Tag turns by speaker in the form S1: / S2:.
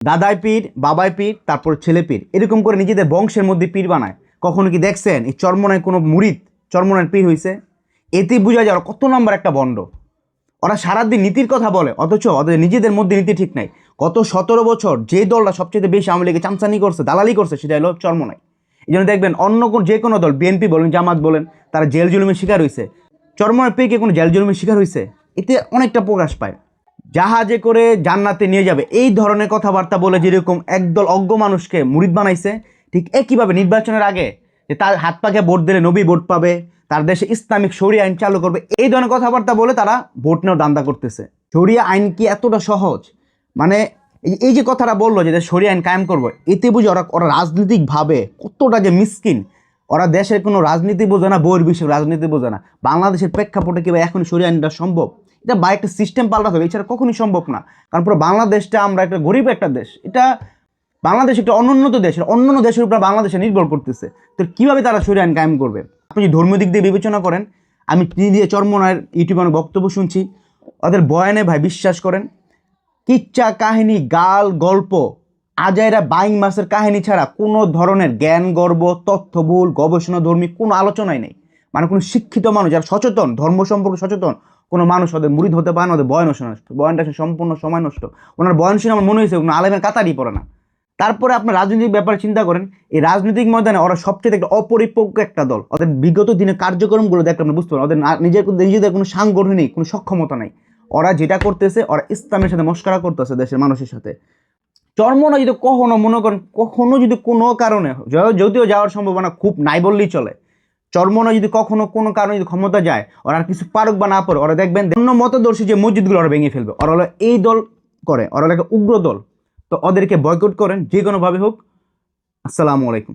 S1: দাদাই পীর, বাবাই পীর, তারপর ছেলে পীর, এরকম করে নিজেদের বংশের মধ্যে পীর বানায়। কখনো কি দেখছেন এই চরমনায় কোনো মুরিদ চরমনায় পীর হয়েছে? এতে বোঝা যায় ওরা কত নম্বর একটা বন্ড। ওরা সারাদিন নীতির কথা বলে, অথচ ওদের নিজেদের মধ্যে নীতি ঠিক নাই। গত 17 বছর যে দলটা সবচেয়ে বেশি আওয়ামী লীগে চামচানি করছে, দালালি করছে, সেটা হলো চরমনায়। এই জন্য দেখবেন অন্য কোন যে কোনো দল, বিএনপি বলেন, জামাত বলেন, তারা জেল জুলুমের শিকার হয়েছে। চরমনায় পীর কি কোনো জেল জুলুমের শিকার হয়েছে? এতে অনেকটা প্রকাশ পায়। জাহাজে করে জান্নাতে নিয়ে যাবে, এই ধরনের কথাবার্তা বলে যেরকম একদল অজ্ঞ মানুষকে মুরিদ বানাইছে, ঠিক একইভাবে নির্বাচনের আগে যে তার হাত পাকে ভোট দিলে নবী ভোট পাবে, তার দেশে ইসলামিক শরিয়া আইন চালু করবে, এই ধরনের কথাবার্তা বলে তারা ভোট নেওয়ার দান্দা করতেছে। শরিয়া আইন কি এতটা সহজ? মানে এই যে কথাটা বললো যে শরিয়া আইন কায়েম করবো, এতে বুঝে ওরা ওরা রাজনৈতিকভাবে কতটা যে মিসকিন। ওরা দেশের কোনো রাজনীতি বোঝে না, বহির্বিশ্বের রাজনীতি বোঝে না। বাংলাদেশের প্রেক্ষাপটে কিংবা এখন শরিয়া আইনটা সম্ভব? এটা বা একটা সিস্টেম পাল্টাতে হবে, এছাড়া কখনই সম্ভব না। কারণ পুরো বাংলাদেশটা আমরা একটা গরিব একটা দেশ, এটা বাংলাদেশ একটা অনুন্নত দেশ, অন্যান্য দেশের উপর বাংলাদেশে নির্ভর করতেছে। তো কিভাবে তারা শরিয়া আইন কায়েম করবে? আপনি যদি ধর্মীয় দিক দিয়ে বিবেচনা করেন, আমি নিজে চরমনায়ের ইউটিউবে অনেক বক্তব্য শুনছি, ওদের বয়ানে ভাই বিশ্বাস করেন কিচ্ছা কাহিনী, গাল গল্প, আজাইরা বাইং মাসের কাহিনী ছাড়া কোনো ধরনের জ্ঞান গর্ব, তথ্যবহুল গবেষণা ধর্মী কোনো আলোচনাই নেই। মানে কোনো শিক্ষিত মানুষ যারা সচেতন, ধর্ম সম্পর্কে সচেতন কোনো মানুষ ওদের মুরিদ হতে পারে না। ওদের বয়ান নষ্ট, বয়ানটা সম্পূর্ণ সময় নষ্ট। ওনার বয়ান শুনে আমার মনে হয়েছে কোনো আলেমের কাতারই পড়ে না। তারপরে আপনার রাজনৈতিক ব্যাপারে চিন্তা করেন, এই রাজনৈতিক ময়দানে ওরা সবচেয়ে একটা অপরিপক্ক একটা দল। ওদের বিগত দিনের কার্যক্রমগুলো দেখলে আমরা বুঝতে পারি ওদের নিজেদের কোনো সাংগঠনিক কোনো সক্ষমতা নাই। ওরা যেটা করতেছে, ওরা ইসলামের সাথে মস্করা করতেছে দেশের মানুষের সাথে। চরমনা যদি কখনো মনে করেন, কখনো যদি কোনো কারণে, যদিও যাওয়ার সম্ভাবনা খুব নাই বললেই চলে, চরমনা যদি কখনো কোনো কারণে যদি ক্ষমতা যায়, ওরা আর কিছু পারুক বা না পারে, ওরা দেখবেন অন্য মতদর্শী যে মসজিদগুলো ওরা ভেঙে ফেলবে। ওরা হলো এই দল করে, ওরা হলো একটা উগ্র দল। তো ওদেরকে বয়কট করেন যে কোনোভাবে হোক। আসসালামু আলাইকুম।